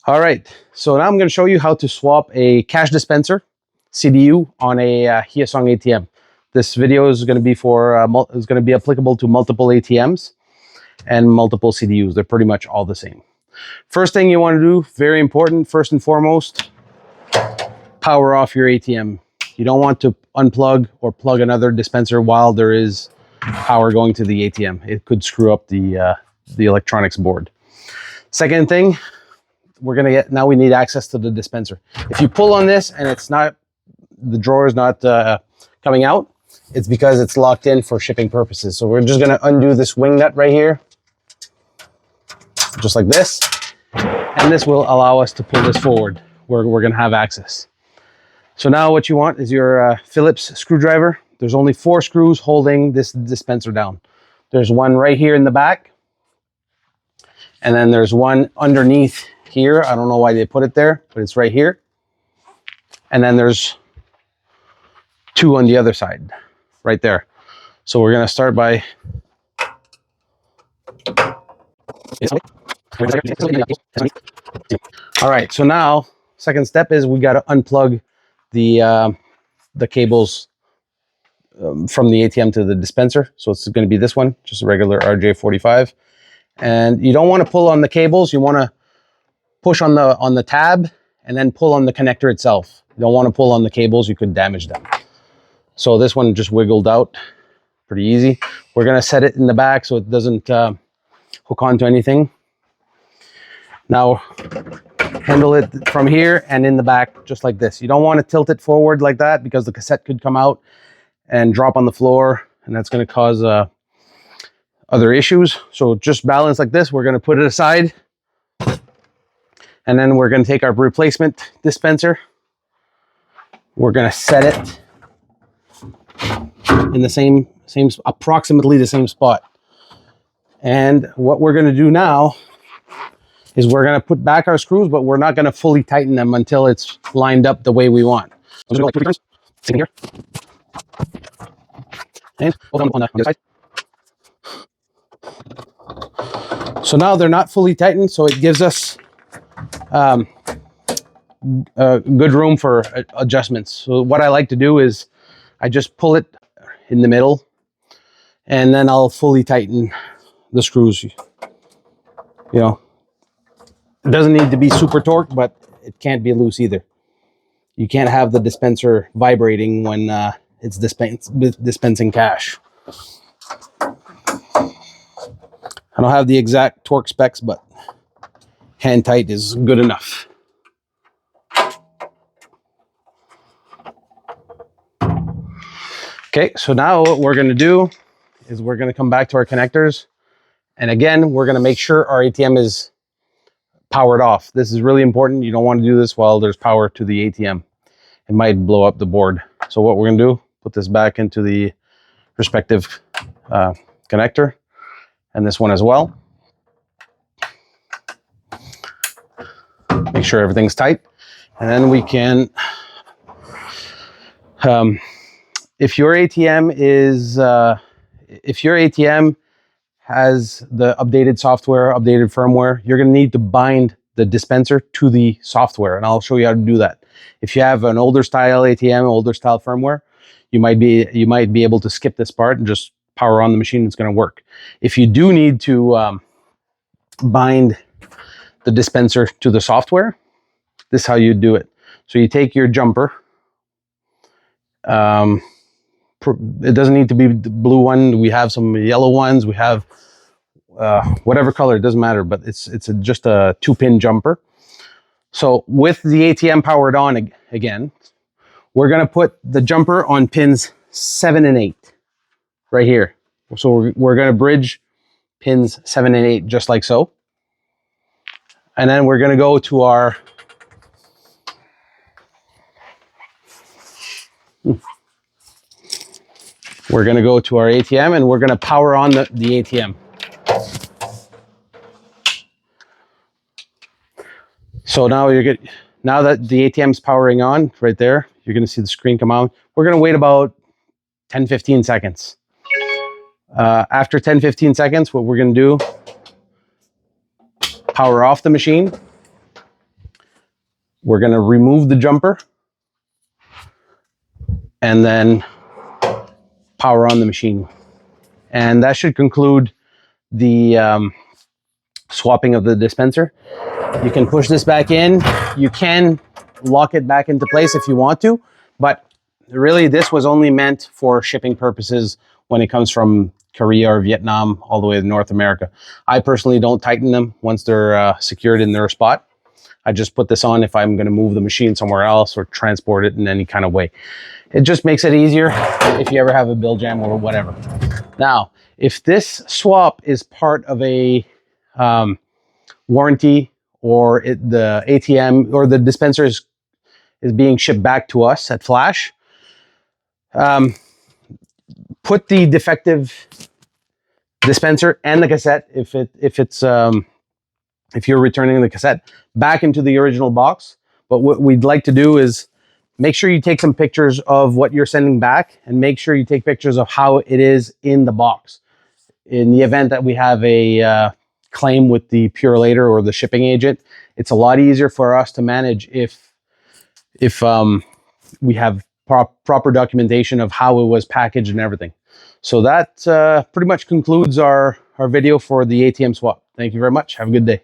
All right, so now I'm going to show you how to swap a cash dispenser CDU on a Hyosung ATM. This video is going to be applicable to multiple ATMs and multiple CDUs. They're pretty much all the same. First thing you want to do, very important, first and foremost, power off your ATM. You don't want to unplug or plug another dispenser while there is power going to the ATM. It could screw up the electronics board. Second thing, now we need access to the dispenser. If you pull on this and the drawer is not coming out, it's because it's locked in for shipping purposes. So we're just gonna undo this wing nut right here, just like this. And this will allow us to pull this forward where we're gonna have access. So now what you want is your Phillips screwdriver. There's only 4 screws holding this dispenser down. There's one right here in the back. And then there's one underneath here. I don't know why they put it there, but it's right here. And then there's 2 on the other side, right there. So we're gonna start by all right, so now second step is we got to unplug the cables from the ATM to the dispenser. So it's going to be this one, just a regular RJ45. And you don't want to pull on the cables. You want to push on the tab and then pull on the connector itself. You don't want to pull on the cables, you could damage them. So this one just wiggled out pretty easy. We're going to set it in the back so it doesn't hook onto anything. Now handle it from here and in the back just like this. You don't want to tilt it forward like that because the cassette could come out and drop on the floor, and that's going to cause other issues. So just balance like this. We're going to put it aside, and then we're going to take our replacement dispenser. We're going to set it in the approximately the same spot. And what we're going to do now is we're going to put back our screws, but we're not going to fully tighten them until it's lined up the way we want. So like 2 turns, same here. And on the other side. So now they're not fully tightened, so it gives us good room for adjustments. So what I like to do is I just pull it in the middle, and then I'll fully tighten the screws. You know, it doesn't need to be super torqued, but it can't be loose either. You can't have the dispenser vibrating when it's dispensing cash. I don't have the exact torque specs, but hand tight is good enough. Okay, so now what we're going to do is we're going to come back to our connectors. And again, we're going to make sure our ATM is powered off. This is really important. You don't want to do this while there's power to the ATM. It might blow up the board. So what we're going to do, put this back into the respective connector, and this one as well. Make sure everything's tight. And then we can, if your ATM has the updated software, updated firmware, you're going to need to bind the dispenser to the software, and I'll show you how to do that. If you have an older style ATM, older style firmware, you might be able to skip this part and just power on the machine. It's going to work. If you do need to bind the dispenser to the software, this is how you do it. So you take your jumper. It doesn't need to be the blue one. We have some yellow ones. We have whatever color, it doesn't matter, but it's just a 2-pin jumper. So with the ATM powered on again, we're going to put the jumper on pins 7 and 8 right here. So we're going to bridge pins 7 and 8 just like so. And then we're going to go to our ATM, and we're going to power on the ATM. So now now that the ATM's powering on right there, you're going to see the screen come out. We're going to wait about 10-15 seconds. After 10-15 seconds, what we're going to do, power off the machine. We're going to remove the jumper and then power on the machine. And that should conclude the swapping of the dispenser. You can push this back in. You can lock it back into place if you want to, but really this was only meant for shipping purposes when it comes from Korea or Vietnam all the way to North America. I personally don't tighten them once they're secured in their spot. I just put this on if I'm going to move the machine somewhere else or transport it in any kind of way. It just makes it easier if you ever have a bill jam or whatever. Now, if this swap is part of a warranty, or the ATM or the dispenser is being shipped back to us at Flash, put the defective dispenser and the cassette, if you're returning the cassette, back into the original box. But what we'd like to do is make sure you take some pictures of what you're sending back, and make sure you take pictures of how it is in the box. In the event that we have a claim with the Purelator or the shipping agent, it's a lot easier for us to manage if we have proper documentation of how it was packaged and everything. So that pretty much concludes our video for the ATM swap. Thank you very much. Have a good day.